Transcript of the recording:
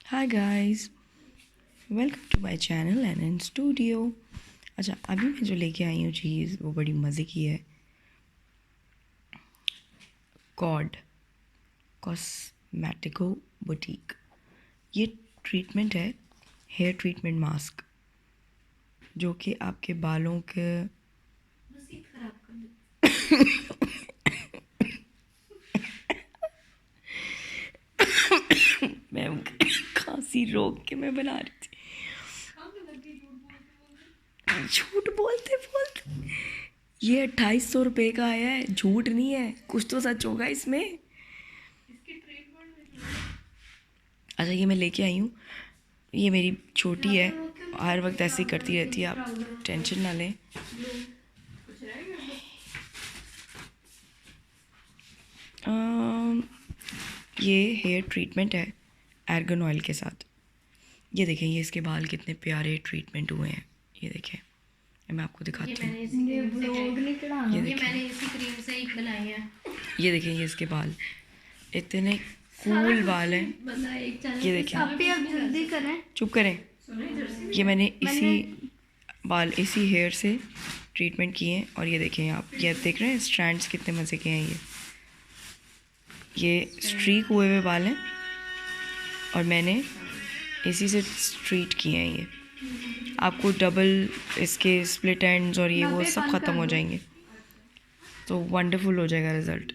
Hi guys, welcome to my channel and in studio. अच्छा, अभी मैं जो लेके आई हूँ चीज़ वो बड़ी मज़े की है। कॉड कॉस्मेटिको बुटीक, ये ट्रीटमेंट है, हेयर ट्रीटमेंट मास्क, जो कि आपके बालों के मैं खांसी रोक के मैं बना रही थी। झूठ बोलते बोलते ये 2800 रुपये का आया है, झूठ नहीं है, कुछ तो सच होगा इसमें। अच्छा, ये मैं लेके आई हूँ, ये मेरी छोटी है, हर वक्त ऐसे ही करती रहती है, आप टेंशन ना लें। ये हेयर ट्रीटमेंट है आर्गन ऑयल के साथ। ये देखें, ये इसके बाल कितने प्यारे ट्रीटमेंट हुए हैं। ये देखें, मैं आपको दिखाती हूँ। ये मैंने इसी क्रीम से ही बनाई है। ये देखें, ये इसके बाल इतने कूल बाल हैं। ये देखें, आप जल्दी करें। चुप करें। ये मैंने इसी हेयर से ट्रीटमेंट किए हैं। और ये देखें, आप ये देख रहे हैं स्ट्रैंड्स कितने मज़े के हैं। ये स्ट्रीक हुए हुए बाल हैं और मैंने इसी से स्ट्रीट किए हैं। ये आपको डबल इसके स्प्लिट एंड्स और ये वो सब ख़त्म हो जाएंगे, तो वंडरफुल हो जाएगा रिज़ल्ट।